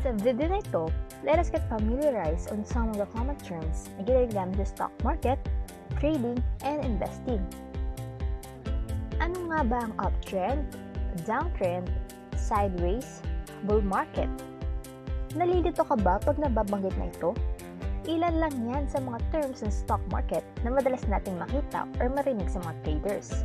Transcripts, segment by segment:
Sa video na ito, let us get familiarized on some of the common terms na ginagamit sa stock market, trading, and investing. Ano nga ba ang uptrend, downtrend, sideways, bull market? Nalilito ka ba pag nababanggit na ito? Ilan lang yan sa mga terms ng stock market na madalas nating makita or marinig sa mga traders.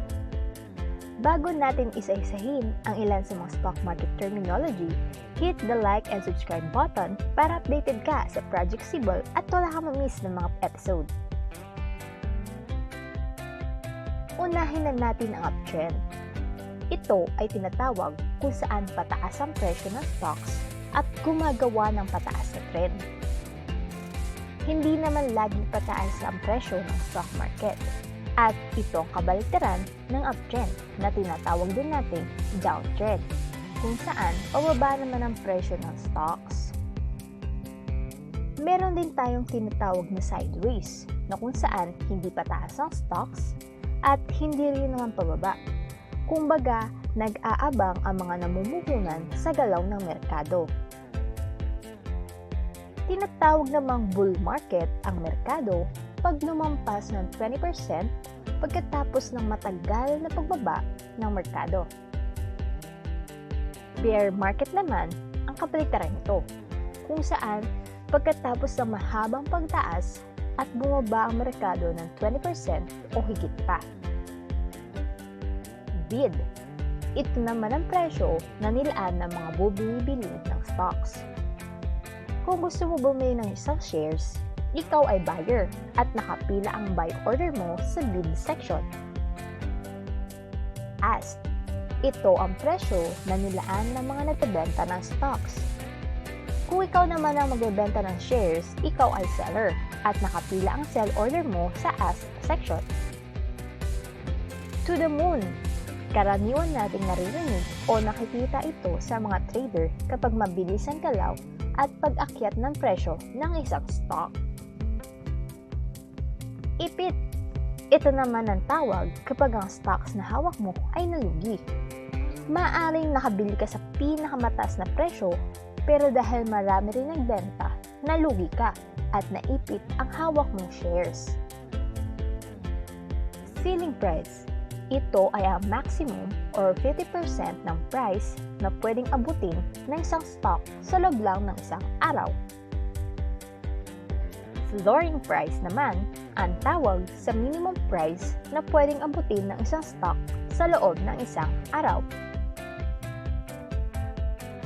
Bago natin isa-isahin ang ilan sa mga stock market terminology, hit the like and subscribe button para updated ka sa Project Sibol at wala kang ma-miss ng mga episode. Unahin na natin ang uptrend. Ito ay tinatawag kung saan pataas ang presyo ng stocks at gumagawa ng pataas na trend. Hindi naman laging pataas ang presyo ng stock market. At ito ang kabaliktaran ng uptrend na tinatawag din nating downtrend, kung saan pababa naman ang presyo ng stocks. Meron din tayong tinatawag na sideways, na kung saan hindi pataas ang stocks at hindi rin naman pababa. Kumbaga, nag-aabang ang mga namumuhunan sa galaw ng merkado. Tinatawag namang bull market ang merkado pag lumampas ng 20% pagkatapos ng matagal na pagbaba ng merkado. Bear market naman ang kabaliktaran nito, kung saan pagkatapos ng mahabang pagtaas at bumaba ang merkado ng 20% o higit pa. Bid. Ito naman ang presyo na nilaan ng mga bumibili ng stocks. Kung gusto mo bumili ng isang shares, ikaw ay buyer at nakapila ang buy order mo sa bid section. Ask. Ito ang presyo na nilaan ng mga nagbebenta ng stocks. Kung ikaw naman ang magbebenta ng shares, ikaw ay seller at nakapila ang sell order mo sa ask section. To the moon. Karaniwan nating naririnig o nakikita ito sa mga trader kapag mabilis ang galaw at pag-akyat ng presyo ng isang stock. Ipit. Ito naman ang tawag kapag ang stocks na hawak mo ay nalugi. Maaaring nakabili ka sa pinakamataas na presyo, pero dahil marami rin nagbenta, nalugi ka at naipit ang hawak mong shares. Ceiling price. Ito ay ang maximum or 50% ng price na pwedeng abutin ng isang stock sa loob lang ng isang araw. Flooring price naman ang tawag sa minimum price na pwedeng abutin ng isang stock sa loob ng isang araw.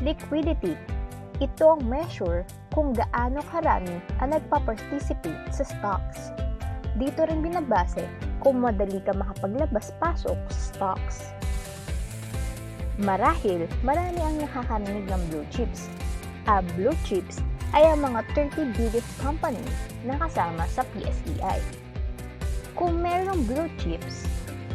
Liquidity. Ito ang measure kung gaano karami ang nagpa-participate sa stocks. Dito rin binabase kung madali ka makapaglabas-pasok sa stocks. Marahil, marami ang nakakarinig ng blue chips. Blue chips ay ang mga 30 biggest company na kasama sa PSEI. Kung merong blue chips,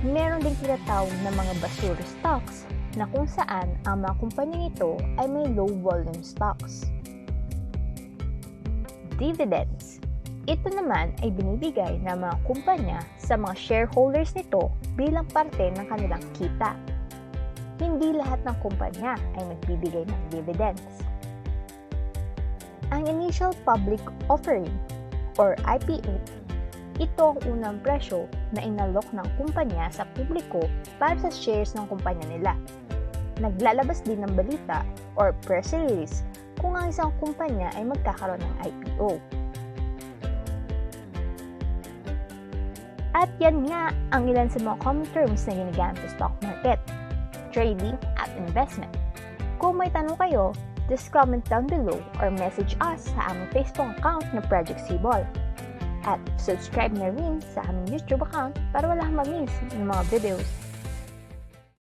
meron ding tinatawag na mga basura stocks na kung saan ang mga kumpanya nito ay may low volume stocks. Dividends. Ito naman ay binibigay ng mga kumpanya sa mga shareholders nito bilang parte ng kanilang kita. Hindi lahat ng kumpanya ay nagbibigay ng dividends. Ang initial public offering or IPO, ito ang unang presyo na inalok ng kumpanya sa publiko para sa shares ng kumpanya nila. Naglalabas din ng balita or press release kung ang isang kumpanya ay magkakaroon ng IPO. At yan nga ang ilan sa mga common terms na ginagamit sa stock market, trading at investment. Kung may tanong kayo, just comment down below or message us sa aming Facebook account na Project Sibol. At subscribe na rin sa aming YouTube account para wala kang ma-miss ng mga videos.